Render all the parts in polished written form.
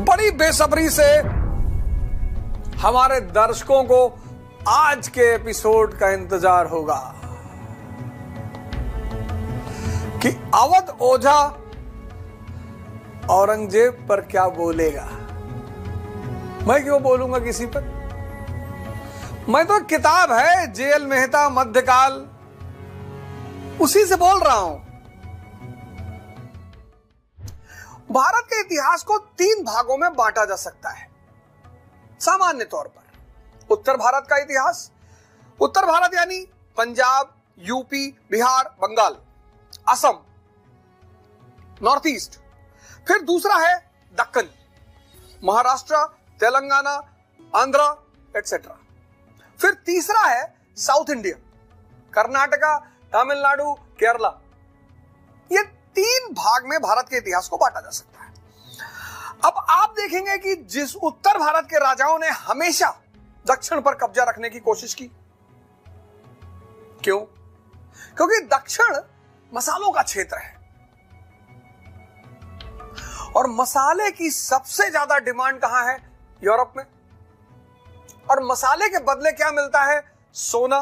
बड़ी बेसब्री से हमारे दर्शकों को आज के एपिसोड का इंतजार होगा कि अवध ओझा औरंगजेब पर क्या बोलेगा। मैं क्यों बोलूंगा किसी पर? मैं तो किताब है जेएल मेहता मध्यकाल, उसी से बोल रहा हूं। भारत के इतिहास को 3 भागों में बांटा जा सकता है सामान्य तौर पर। उत्तर भारत का इतिहास, उत्तर भारत यानी Punjab, UP, Bihar, Bengal, Assam, north east. फिर दूसरा है दक्कन, महाराष्ट्र, तेलंगाना, आंध्र एटसेट्रा। फिर तीसरा है साउथ इंडिया, कर्नाटका, तमिलनाडु, केरला। ये 3 भाग में भारत के इतिहास को बांटा जा सकता है। अब आप देखेंगे कि जिस उत्तर भारत के राजाओं ने हमेशा दक्षिण पर कब्जा रखने की कोशिश की। क्यों? क्योंकि दक्षिण मसालों का क्षेत्र है और मसाले की सबसे ज्यादा डिमांड कहां है? यूरोप में। और मसाले के बदले क्या मिलता है? सोना।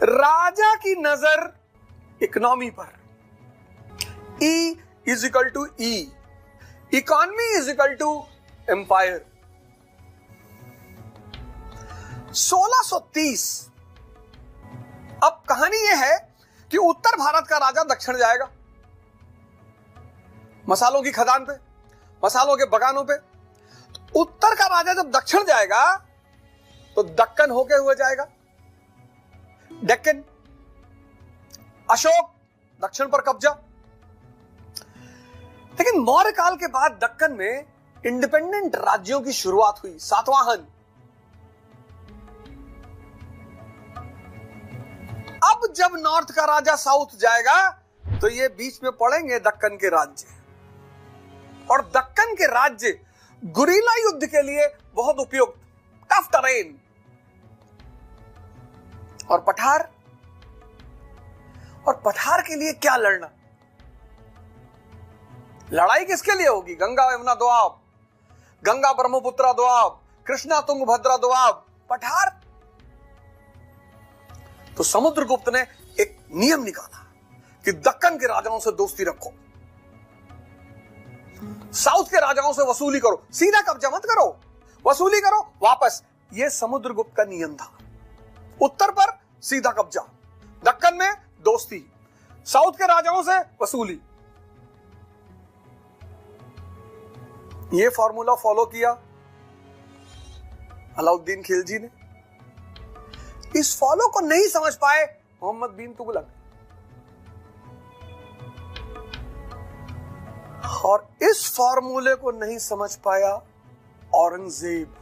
राजा की नजर इकोनॉमी पर, E is equal to E, economy is equal to empire. 1630। अब कहानी यह है कि उत्तर भारत का राजा दक्षिण जाएगा, मसालों की खदान पे, मसालों के बगानों पे। तो उत्तर का राजा जब दक्षिण जाएगा तो दक्कन होके हुए जाएगा, डेक्कन। अशोक दक्षिण पर कब्जा। लेकिन मौर्य काल के बाद दक्कन में इंडिपेंडेंट राज्यों की शुरुआत हुई। सातवाहन। अब जब नॉर्थ का राजा साउथ जाएगा तो ये बीच में पड़ेंगे दक्कन के राज्य। और दक्कन के राज्य गुरिल्ला युद्ध के लिए बहुत उपयुक्त, टफ टेरेन। और पठार के लिए क्या लड़ना? लड़ाई किसके लिए होगी? गंगा यमुना दोआब, गंगा ब्रह्मपुत्रा दोआब, कृष्णा तुंगभद्रा दोआब, पठार। तो समुद्रगुप्त ने एक नियम निकाला कि दक्कन के राजाओं से दोस्ती रखो, साउथ के राजाओं से वसूली करो, सीधा कब्जा मत करो, वसूली करो वापस। यह समुद्रगुप्त का नियम था। उत्तर पर सीधा कब्जा, दक्कन में दोस्ती, साउथ के राजाओं से वसूली। यह फॉर्मूला फॉलो किया अलाउद्दीन खिलजी ने। इस फॉलो को नहीं समझ पाए मोहम्मद बिन तुगलक, और इस फॉर्मूले को नहीं समझ पाया औरंगजेब।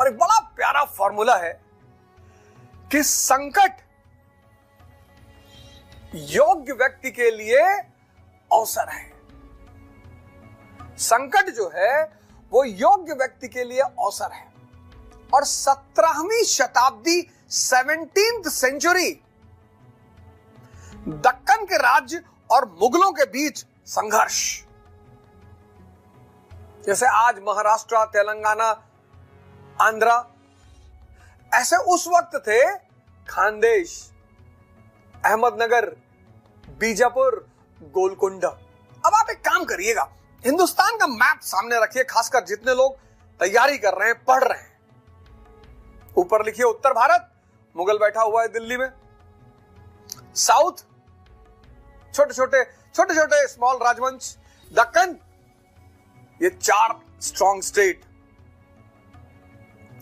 और एक बड़ा प्यारा फॉर्मूला है कि संकट योग्य व्यक्ति के लिए अवसर है। संकट जो है वो योग्य व्यक्ति के लिए अवसर है। और 17वीं शताब्दी, 17th सेंचुरी, दक्कन के राज्य और मुगलों के बीच संघर्ष। जैसे आज महाराष्ट्र, तेलंगाना, आंध्रा, ऐसे उस वक्त थे खानदेश, अहमदनगर, बीजापुर, गोलकुंडा। अब आप एक काम करिएगा, हिंदुस्तान का मैप सामने रखिए, खासकर जितने लोग तैयारी कर रहे हैं, पढ़ रहे हैं। ऊपर लिखिए उत्तर भारत, मुगल बैठा हुआ है दिल्ली में। साउथ छोटे छोटे स्मॉल राजवंश। दक्कन ये 4 स्ट्रॉन्ग स्टेट।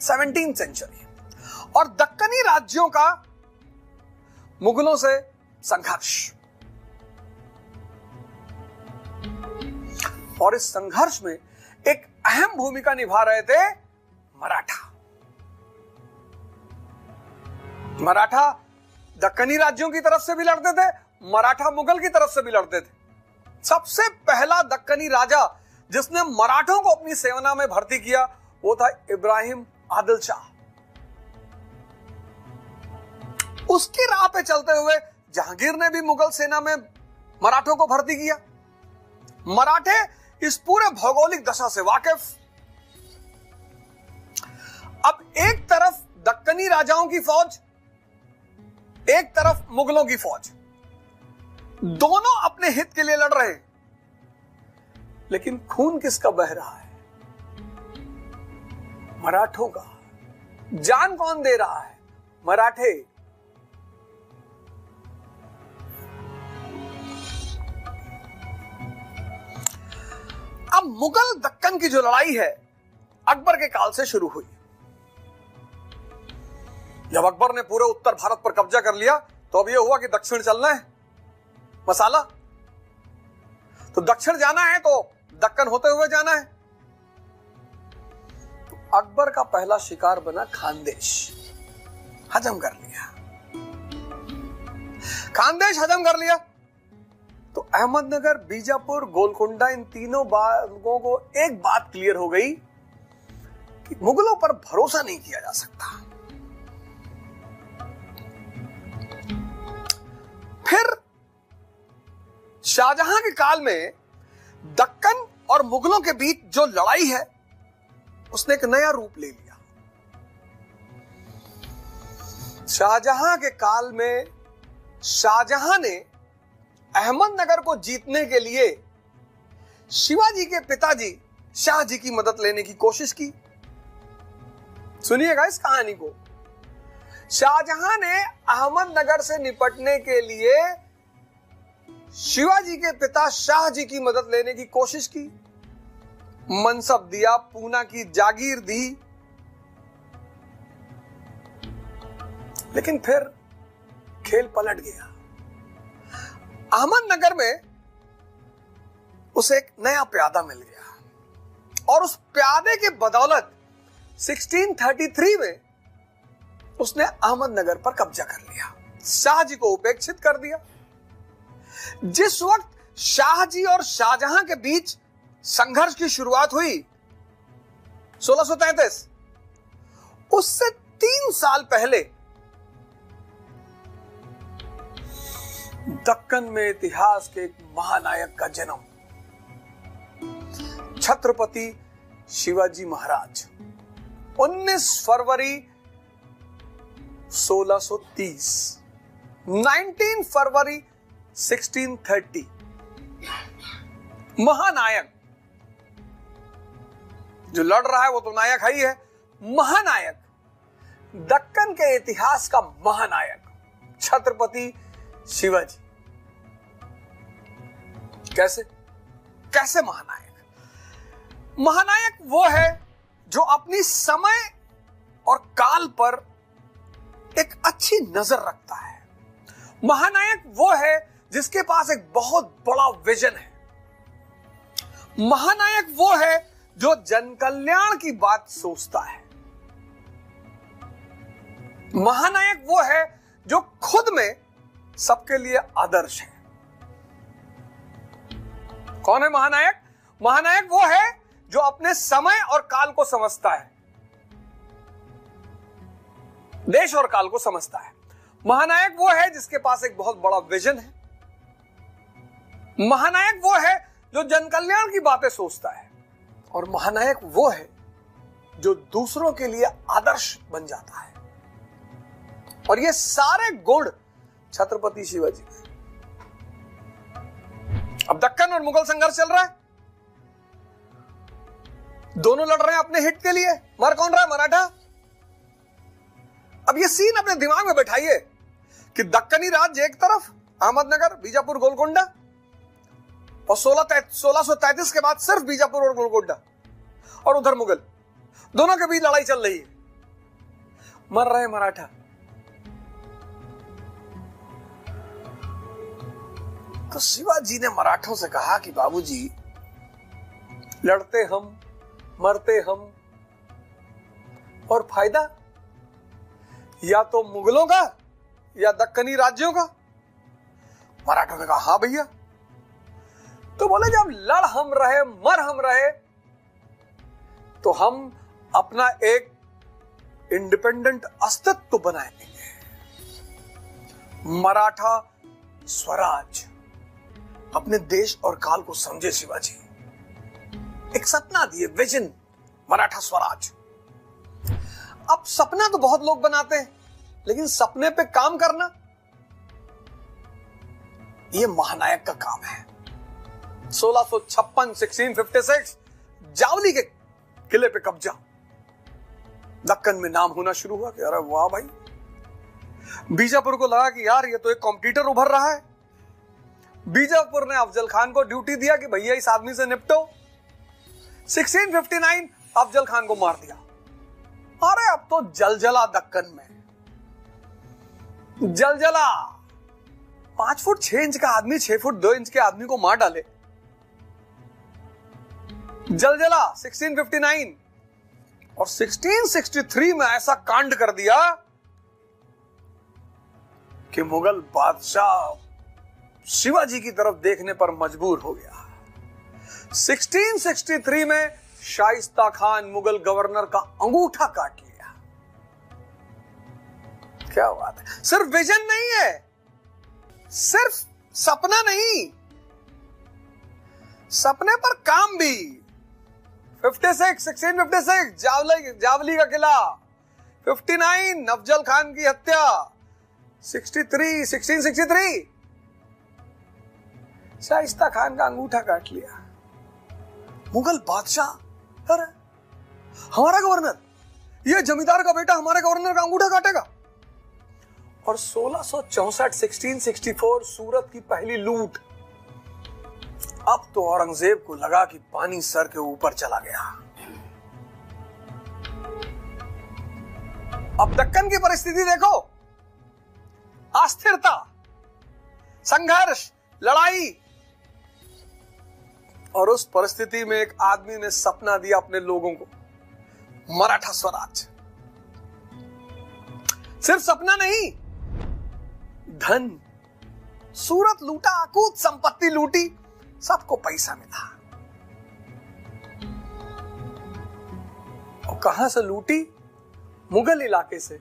17th century. और दक्कनी राज्यों का मुगलों से संघर्ष। और इस संघर्ष में एक अहम भूमिका निभा रहे थे मराठा दक्कनी राज्यों की तरफ से भी लड़ते थे, मराठा मुगल की तरफ से भी लड़ते थे। सबसे पहला दक्कनी राजा जिसने मराठों को अपनी सेना में भर्ती किया वो था इब्राहिम आदिल शाह। उसकी राह पे चलते हुए जहांगीर ने भी मुगल सेना में मराठों को भर्ती किया। मराठे इस पूरे भौगोलिक दशा से वाकिफ। अब एक तरफ दक्कनी राजाओं की फौज, एक तरफ मुगलों की फौज, दोनों अपने हित के लिए लड़ रहे हैं, लेकिन खून किसका बह रहा है? मराठों का। जान कौन दे रहा है? मराठे। अब मुगल दक्कन की जो लड़ाई है अकबर के काल से शुरू हुई। जब अकबर ने पूरे उत्तर भारत पर कब्जा कर लिया तो अब यह हुआ कि दक्षिण चलना है मसाला, तो दक्षिण जाना है तो दक्कन होते हुए जाना है। तो अकबर का पहला शिकार बना खानदेश। हजम कर लिया, खानदेश हजम कर लिया तो अहमदनगर, बीजापुर, गोलकोंडा, इन तीनों भागों को एक बात क्लियर हो गई कि मुगलों पर भरोसा नहीं किया जा सकता। फिर शाहजहां के काल में दक्कन और मुगलों के बीच जो लड़ाई है उसने एक नया रूप ले लिया। शाहजहां के काल में शाहजहां ने अहमदनगर को जीतने के लिए शिवाजी के पिताजी शाहजी की मदद लेने की कोशिश की। सुनिएगा इस कहानी को। शाहजहां ने अहमदनगर से निपटने के लिए शिवाजी के पिता शाहजी की मदद लेने की कोशिश की, मनसब दिया, पूना की जागीर दी, लेकिन फिर खेल पलट गया। अहमदनगर में उसे एक नया प्यादा मिल गया और उस प्यादे के बदौलत 1633 में उसने अहमदनगर पर कब्जा कर लिया, शाहजी को उपेक्षित कर दिया। जिस वक्त शाहजी और शाहजहां के बीच संघर्ष की शुरुआत हुई 1633, उससे 3 साल पहले दक्कन में इतिहास के एक महानायक का जन्म, छत्रपति शिवाजी महाराज। 19 फरवरी 1630, 19 फरवरी 1630, महानायक। जो लड़ रहा है वो तो नायक ही है, महानायक, दक्कन के इतिहास का महानायक छत्रपति शिवाजी। कैसे कैसे महानायक? महानायक वो है जो अपनी समय और काल पर एक अच्छी नजर रखता है। महानायक वो है जिसके पास एक बहुत बड़ा विजन है। महानायक वो है जो जन कल्याण की बात सोचता है। महानायक वो है जो खुद में सबके लिए आदर्श है। कौन है महानायक? महानायक वो है जो अपने समय और काल को समझता है, देश और काल को समझता है। महानायक वो है जिसके पास एक बहुत बड़ा विजन है। महानायक वो है जो जन कल्याण की बातें सोचता है, और महानायक वो है जो दूसरों के लिए आदर्श बन जाता है। और ये सारे गुण छत्रपति शिवाजी में। अब दक्कन और मुगल संघर्ष चल रहा है, दोनों लड़ रहे हैं अपने हित के लिए। मर कौन रहा है? मराठा। अब ये सीन अपने दिमाग में बैठाइए कि दक्कनी राज्य एक तरफ, अहमदनगर, बीजापुर, गोलकोंडा, और 1633 के बाद सिर्फ बीजापुर और गोलकोंडा, और उधर मुगल, दोनों के बीच लड़ाई चल रही है। मर रहे मराठा। तो शिवाजी ने मराठों से कहा कि बाबूजी, लड़ते हम, मरते हम, और फायदा या तो मुगलों का या दक्कनी राज्यों का। मराठों ने कहा हां भैया। तो बोले जब लड़ हम रहे, मर हम रहे, तो हम अपना एक इंडिपेंडेंट अस्तित्व बनाएंगे, मराठा स्वराज। अपने देश और काल को समझे शिवाजी। एक सपना दिए, विजन, मराठा स्वराज। अब सपना तो बहुत लोग बनाते हैं, लेकिन सपने पे काम करना यह महानायक का काम है। 1656 1656 जावली के किले पे कब्जा। दक्कन में नाम होना शुरू हुआ कि अरे वाह भाई, बीजापुर को लगा कि यार ये तो एक कॉम्पिटिटर उभर रहा है। बीजापुर ने अफजल खान को ड्यूटी दिया कि भैया इस आदमी से निपटो। 1659 अफजल खान को मार दिया। अरे अब तो जलजला दक्कन में, जलजला। 5 फुट 6 इंच का आदमी 6 फुट 2 इंच के आदमी को मार डाले, जलजला। 1659 और 1663 में ऐसा कांड कर दिया कि मुगल बादशाह शिवाजी की तरफ देखने पर मजबूर हो गया। 1663 में शाइस्ता खान मुगल गवर्नर का अंगूठा काट लिया। क्या बात है। सिर्फ विजन नहीं है, सिर्फ सपना नहीं, सपने पर काम भी। 1656 जावली का किला। 59 अफजल खान की हत्या। 1663 शाइस्ता खान का अंगूठा काट लिया। मुगल बादशाह, अरे हमारा गवर्नर, ये जमींदार का बेटा हमारे गवर्नर का अंगूठा काटेगा। और 1664 सूरत की पहली लूट। अब तो औरंगजेब को लगा कि पानी सर के ऊपर चला गया। अब दक्कन की परिस्थिति देखो, अस्थिरता, संघर्ष, लड़ाई। और उस परिस्थिति में एक आदमी ने सपना दिया अपने लोगों को, मराठा स्वराज। सिर्फ सपना नहीं, धन, सूरत लूटा, अकूत संपत्ति लूटी, सबको पैसा मिला। और कहां से लूटी? मुगल इलाके से।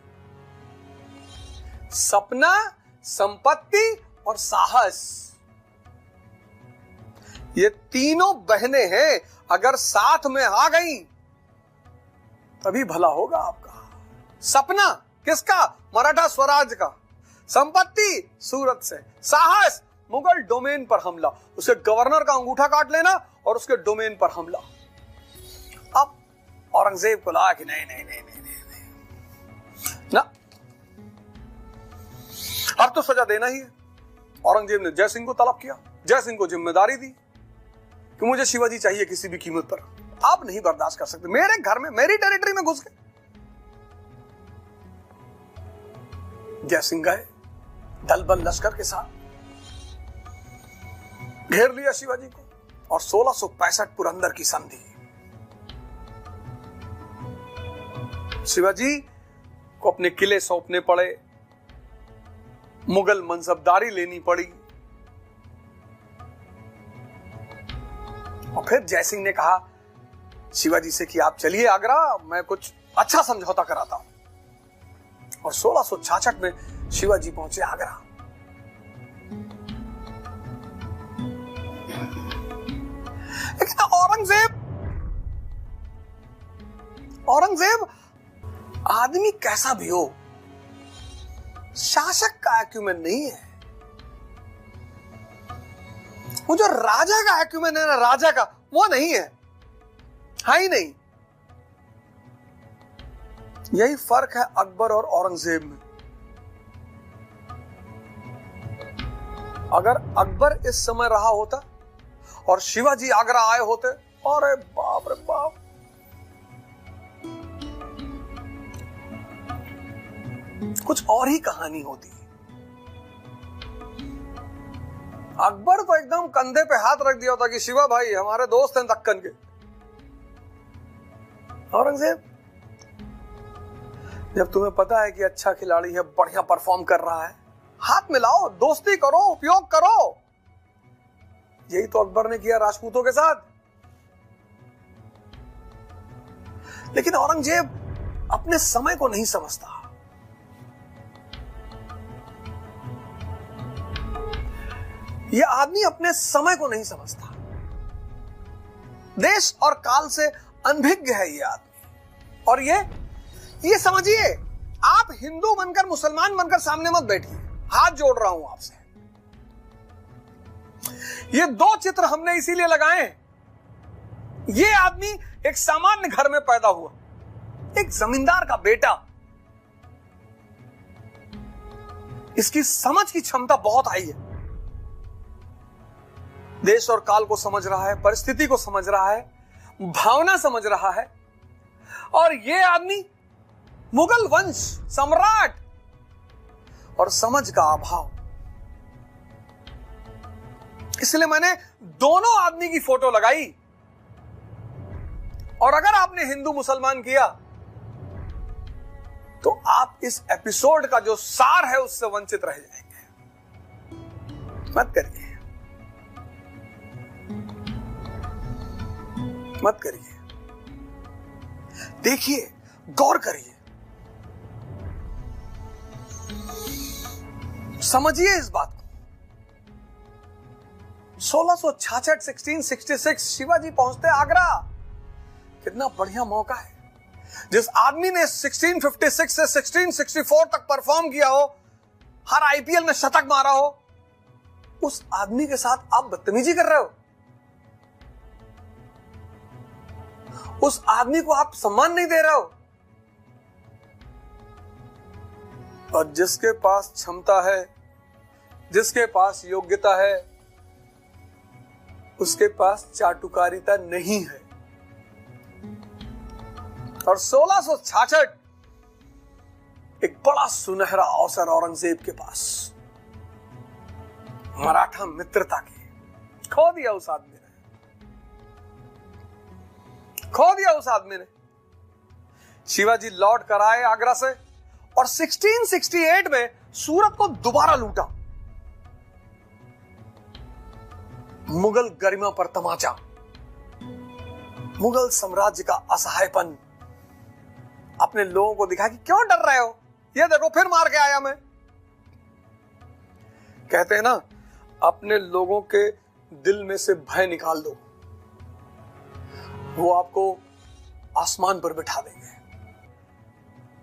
सपना, संपत्ति और साहस, ये तीनों बहनें हैं, अगर साथ में आ गई तभी भला होगा आपका। सपना किसका? मराठा स्वराज का। संपत्ति सूरत से। साहस, मुगल डोमेन पर हमला, उसके गवर्नर का अंगूठा काट लेना और उसके डोमेन पर हमला। अब औरंगजेब को लगा कि नहीं नहीं नहीं नहीं नहीं ना, अब तो सजा देना ही है। औरंगजेब ने जय सिंह को तलब किया। जय सिंह को जिम्मेदारी दी कि मुझे शिवाजी चाहिए किसी भी कीमत पर, आप नहीं बर्दाश्त कर सकते, मेरे घर में, मेरी टेरिटरी में घुस गए। जय सिंह गए दल बल लश्कर के साथ, घेर लिया शिवाजी को और 1665 पुरंदर की संधि। शिवाजी को अपने किले सौंपने पड़े, मुगल मनसबदारी लेनी पड़ी। और फिर जयसिंह ने कहा शिवाजी से कि आप चलिए आगरा, मैं कुछ अच्छा समझौता कराता हूं। और 1666 में शिवाजी पहुंचे आगरा। लेकिन औरंगजेब आदमी कैसा भी हो, शासक का एक्यूमेन नहीं है। वो जो राजा का एक्यूमेन है ना, राजा का, वो नहीं है, ही नहीं। यही फर्क है अकबर और औरंगजेब में। अगर अकबर इस समय रहा होता और शिवाजी आगरा आए होते, अरे बाप रे बाप, कुछ और ही कहानी होती। अकबर तो एकदम कंधे पे हाथ रख दिया होता कि शिवा भाई हमारे दोस्त हैं दक्कन के। औरंगजेब, जब तुम्हें पता है कि अच्छा खिलाड़ी है, बढ़िया परफॉर्म कर रहा है, हाथ मिलाओ, दोस्ती करो, उपयोग करो। यही तो अकबर ने किया राजपूतों के साथ। लेकिन औरंगजेब अपने समय को नहीं समझता। यह आदमी अपने समय को नहीं समझता, देश और काल से अनभिज्ञ है यह आदमी। और ये समझिए, आप हिंदू बनकर मुसलमान बनकर सामने मत बैठिए, हाथ जोड़ रहा हूं आपसे। ये दो चित्र हमने इसीलिए लगाए, ये आदमी एक सामान्य घर में पैदा हुआ, एक जमींदार का बेटा, इसकी समझ की क्षमता बहुत हाई है, देश और काल को समझ रहा है, परिस्थिति को समझ रहा है, भावना समझ रहा है। और यह आदमी मुगल वंश सम्राट, और समझ का अभाव। इसलिए मैंने दोनों आदमी की फोटो लगाई। और अगर आपने हिंदू मुसलमान किया तो आप इस एपिसोड का जो सार है उससे वंचित रह जाएंगे। मत करिए, मत करिए, देखिए, गौर करिए, समझिए इस बात को। 1666 1666 शिवाजी पहुंचते आगरा। कितना बढ़िया मौका है। जिस आदमी ने 1656 से 1664 तक परफॉर्म किया हो, हर आईपीएल में शतक मारा हो, उस आदमी के साथ आप बदतमीजी कर रहे हो। उस आदमी को आप सम्मान नहीं दे रहे हो। और जिसके पास क्षमता है, जिसके पास योग्यता है, उसके पास चाटुकारिता नहीं है। और 1666 एक बड़ा सुनहरा अवसर औरंगजेब के पास, मराठा मित्रता की, खो दिया उस आदमी ने, खो दिया उस आदमी ने। शिवाजी लौट कर आए आगरा से और 1668 में सूरत को दोबारा लूटा। मुगल गरिमा पर तमाचा, मुगल साम्राज्य का असहायपन, अपने लोगों को दिखा कि क्यों डर रहे हो, ये देखो फिर मार के आया मैं। कहते हैं ना, अपने लोगों के दिल में से भय निकाल दो, वो आपको आसमान पर बिठा देंगे।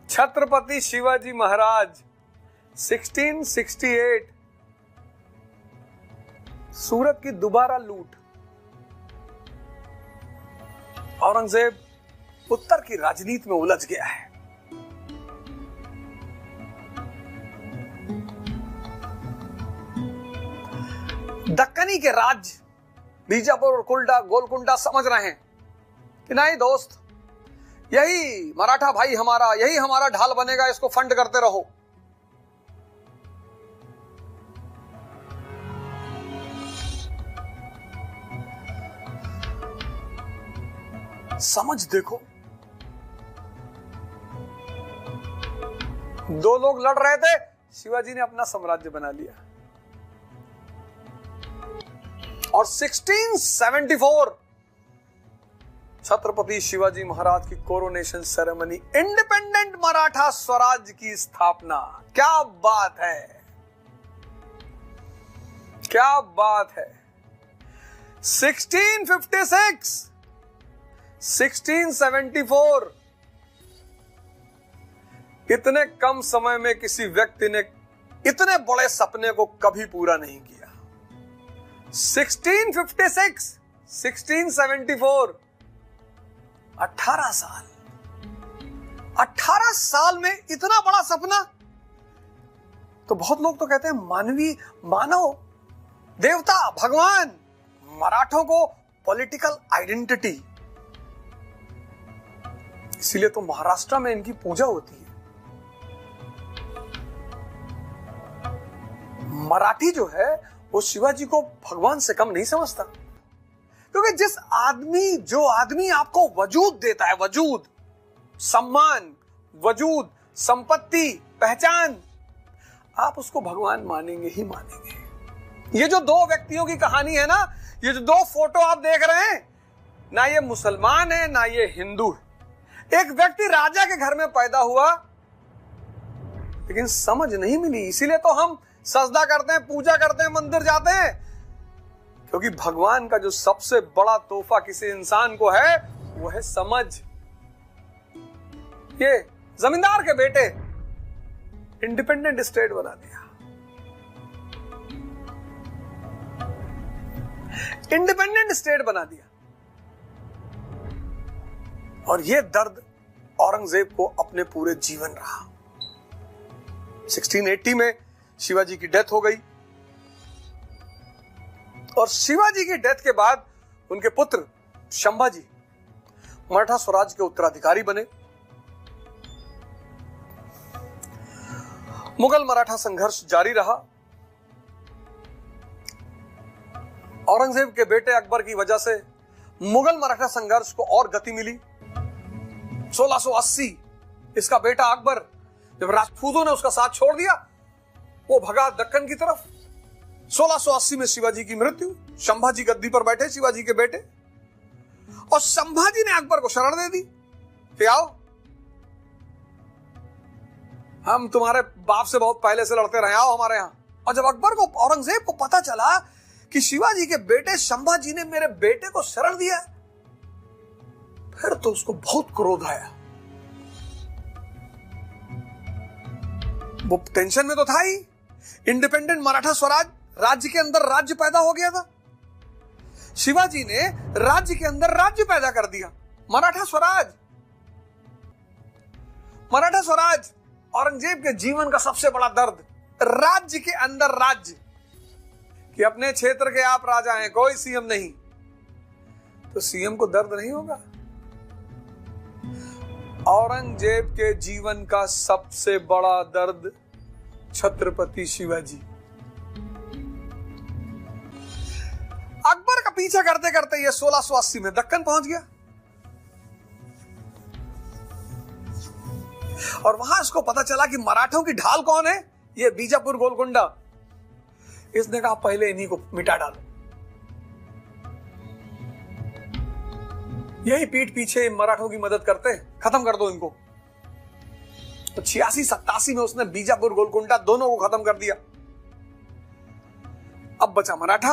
छत्रपति शिवाजी महाराज 1668 सूरत की दोबारा लूट। औरंगजेब उत्तर की राजनीति में उलझ गया है। दक्कनी के राज्य बीजापुर और गोलकुंडा समझ रहे हैं कि नहीं दोस्त, यही मराठा भाई हमारा, यही हमारा ढाल बनेगा, इसको फंड करते रहो। समझ देखो, दो लोग लड़ रहे थे, शिवाजी ने अपना साम्राज्य बना लिया। और 1674 छत्रपति शिवाजी महाराज की coronation ceremony, independent Maratha Swaraj की स्थापना। क्या बात है, क्या बात है। 1656 1674 इतने कम समय में किसी व्यक्ति ने इतने बड़े सपने को कभी पूरा नहीं किया। 1656 1674 18 साल, 18 साल में इतना बड़ा सपना। तो बहुत लोग तो कहते हैं मानव, देवता, भगवान, मराठों को पॉलिटिकल आइडेंटिटी, इसीलिए तो महाराष्ट्र में इनकी पूजा होती है। मराठी जो है वो शिवाजी को भगवान से कम नहीं समझता, क्योंकि जो आदमी आपको वजूद देता है, वजूद, सम्मान, वजूद, संपत्ति, पहचान, आप उसको भगवान मानेंगे ही मानेंगे। ये जो दो व्यक्तियों की कहानी है ना, ये जो दो फोटो आप देख रहे हैं ना, ये मुसलमान है ना ये हिंदू है। एक व्यक्ति राजा के घर में पैदा हुआ, लेकिन समझ नहीं मिली, इसीलिए तो हम सजदा करते हैं, पूजा करते हैं, मंदिर जाते हैं, क्योंकि भगवान का जो सबसे बड़ा तोहफा किसी इंसान को है वो है समझ। ये जमींदार के बेटे इंडिपेंडेंट स्टेट बना दिया, इंडिपेंडेंट स्टेट बना दिया। और ये दर्द औरंगजेब को अपने पूरे जीवन रहा। 1680 में शिवाजी की डेथ हो गई और शिवाजी की डेथ के बाद उनके पुत्र संभाजी मराठा स्वराज के उत्तराधिकारी बने। मुगल मराठा संघर्ष जारी रहा। औरंगजेब के बेटे अकबर की वजह से मुगल मराठा संघर्ष को और गति मिली। 1680 इसका बेटा अकबर जब राजपूतों ने उसका साथ छोड़ दिया, वो भगा दक्कन की तरफ। 1680 में शिवाजी की मृत्यु, संभाजी गद्दी पर बैठे शिवाजी के बेटे, और संभाजी ने अकबर को शरण दे दी कि आओ, हम तुम्हारे बाप से बहुत पहले से लड़ते रहे, आओ हमारे यहां। और जब अकबर को, औरंगजेब को पता चला कि शिवाजी के बेटे संभाजी ने मेरे बेटे को शरण दिया, फिर तो उसको बहुत क्रोध आया। वो टेंशन में तो था ही, इंडिपेंडेंट मराठा स्वराज, राज्य के अंदर राज्य पैदा हो गया था। शिवाजी ने राज्य के अंदर राज्य पैदा कर दिया, मराठा स्वराज। मराठा स्वराज औरंगजेब के जीवन का सबसे बड़ा दर्द, राज्य के अंदर राज्य, कि अपने क्षेत्र के आप राजा हैं, कोई सीएम नहीं, तो सीएम को दर्द नहीं होगा। औरंगजेब के जीवन का सबसे बड़ा दर्द छत्रपति शिवाजी। अकबर का पीछा करते करते ये 1680 में दक्कन पहुंच गया और वहां इसको पता चला कि मराठों की ढाल कौन है, ये बीजापुर गोलकुंडा। इसने कहा पहले इन्हीं को मिटा डालो। यही पीठ पीछे मराठों की मदद करते हैं, खत्म कर दो इनको। तो 86-87 में उसने बीजापुर गोलकुंडा दोनों को खत्म कर दिया। अब बचा मराठा।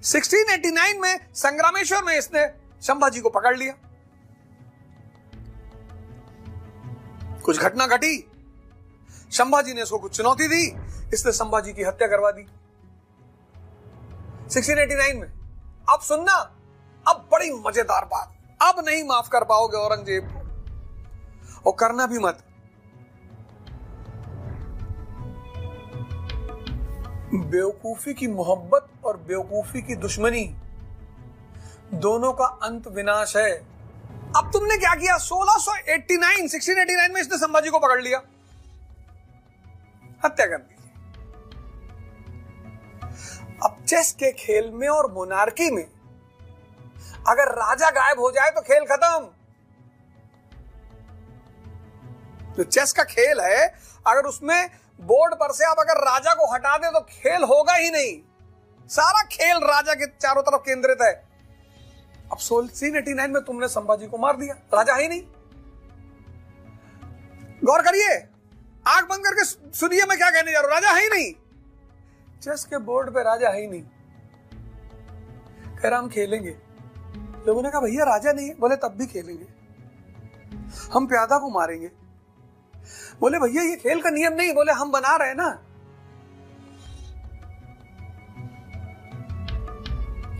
1689 में संग्रामेश्वर में इसने संभाजी को पकड़ लिया। कुछ घटना घटी, संभाजी ने इसको कुछ चुनौती दी, इसने संभाजी की हत्या करवा दी 1689 में। अब सुनना, अब बड़ी मजेदार बात, अब नहीं माफ कर पाओगे औरंगजेब को, और करना भी मत। बेवकूफी की मोहब्बत और बेवकूफी की दुश्मनी, दोनों का अंत विनाश है। अब तुमने क्या किया, 1689 में इसने संभाजी को पकड़ लिया, हत्या कर दी। अब चेस के खेल में और मोनार्की में अगर राजा गायब हो जाए तो खेल खत्म। जो चेस का खेल है, अगर उसमें बोर्ड पर से आप अगर राजा को हटा दे तो खेल होगा ही नहीं। सारा खेल राजा के चारों तरफ केंद्रित है। अब 1689 में तुमने संभाजी को मार दिया, राजा ही नहीं। गौर करिए, आंख बंद करके सुनिए मैं क्या कहने जा रहा हूं, राजा है ही नहीं। चेस के बोर्ड पे राजा है ही नहीं, कह रहा हम खेलेंगे। लोगों ने कहा भैया राजा नहीं है, बोले तब भी खेलेंगे, हम प्यादा को मारेंगे। बोले भैया ये खेल का नियम नहीं, बोले हम बना रहे हैं ना।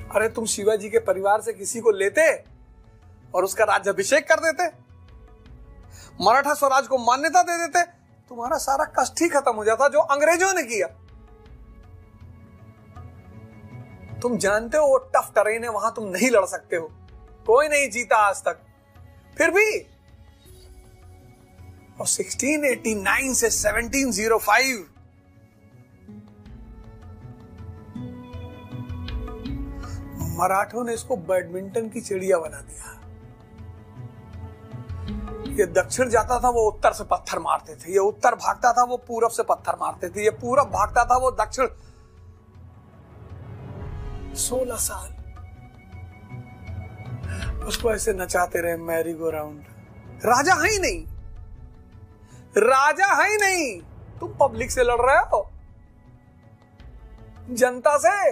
अरे तुम शिवाजी के परिवार से किसी को लेते और उसका राज्याभिषेक कर देते, मराठा स्वराज को मान्यता दे देते, तुम्हारा सारा कष्ट ही खत्म हो जाता जो अंग्रेजों ने किया। तुम जानते हो वो टफ टेरेन है, वहां तुम नहीं लड़ सकते हो, कोई नहीं जीता आज तक। फिर भी और 1689 से 1705 मराठों ने इसको बैडमिंटन की चिड़िया बना दिया। ये दक्षिण जाता था वो उत्तर से पत्थर मारते थे, ये उत्तर भागता था वो पूरब से पत्थर मारते थे, ये पूरब भागता था वो दक्षिण। 16 साल उसको ऐसे नचाते रहे मैरी गो राउंड। राजा है ही नहीं, राजा है ही नहीं। तुम पब्लिक से लड़ रहे हो, जनता से।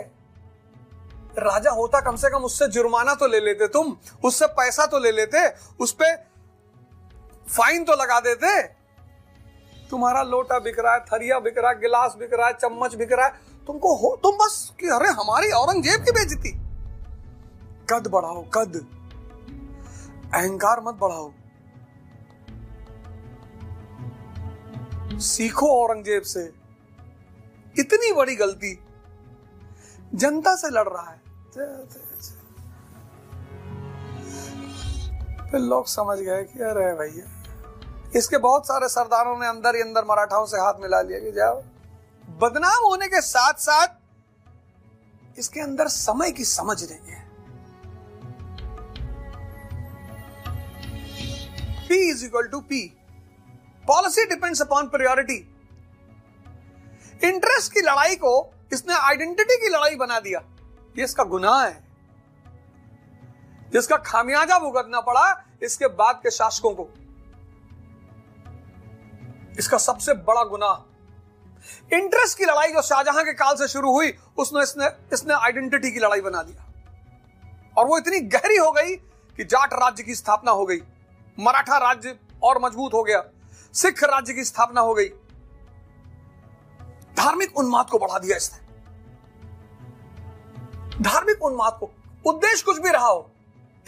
राजा होता कम से कम उससे जुर्माना तो ले लेते, तुम उससे पैसा तो ले लेते, उस पे फाइन तो लगा देते। तुम्हारा लोटा बिक रहा है, थरिया बिक रहा है, गिलास बिक रहा है, चम्मच बिक रहा है, तुमको हो तुम बस कि अरे हमारी औरंगजेब की बेइज्जती। कद बढ़ाओ, कद, अहंकार मत बढ़ाओ। सीखो औरंगजेब से। इतनी बड़ी गलती, जनता से लड़ रहा है। फिर लोग समझ गए कि अरे भैया, इसके बहुत सारे सरदारों ने अंदर ही अंदर मराठाओं से हाथ मिला लिया कि जाओ। बदनाम होने के साथ साथ इसके अंदर समय की समझ नहीं है। P is equal to P. Policy depends upon priority. Interest की लड़ाई को इसने आइडेंटिटी की लड़ाई बना दिया। ये इसका गुनाह है, जिसका खामियाजा भुगतना पड़ा इसके बाद के शासकों को। इसका सबसे बड़ा गुनाह इंटरेस्ट की लड़ाई जो शाहजहां के काल से शुरू हुई, इसने आइडेंटिटी की लड़ाई बना दिया। और वो इतनी गहरी हो गई कि जाट राज्य की स्थापना हो गई, मराठा राज्य और मजबूत हो गया, सिख राज्य की स्थापना हो गई। धार्मिक उन्माद को बढ़ा दिया इसने। धार्मिक उन्माद को, उद्देश्य कुछ भी रहा हो,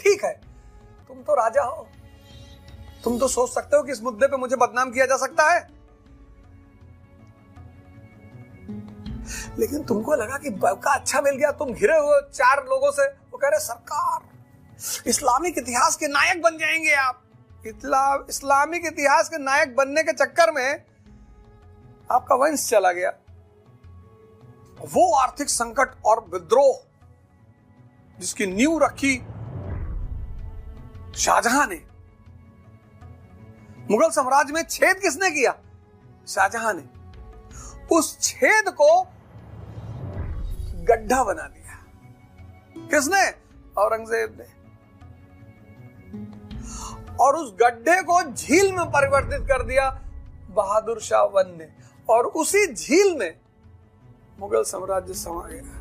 ठीक है, तुम तो राजा हो, तुम तो सोच सकते हो कि इस मुद्दे पे मुझे बदनाम किया जा सकता है। लेकिन तुमको लगा कि मौका अच्छा मिल गया, तुम घिरे हुए 4 लोगों से, वो कह रहे सरकार इस्लामिक इतिहास के नायक बन जाएंगे आप। इस्लामिक इतिहास के नायक बनने के चक्कर में आपका वंश चला गया। वो आर्थिक संकट और विद्रोह जिसकी नींव रखी शाहजहां ने, मुगल साम्राज्य में छेद किसने किया? शाहजहां ने। उस छेद को गड्ढा बना दिया किसने? औरंगजेब ने। और उस गड्ढे को झील में परिवर्तित कर दिया बहादुर शाह 1 ने। और उसी झील में मुगल साम्राज्य समा गया।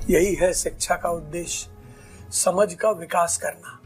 यही है शिक्षा का उद्देश्य, समझ का विकास करना।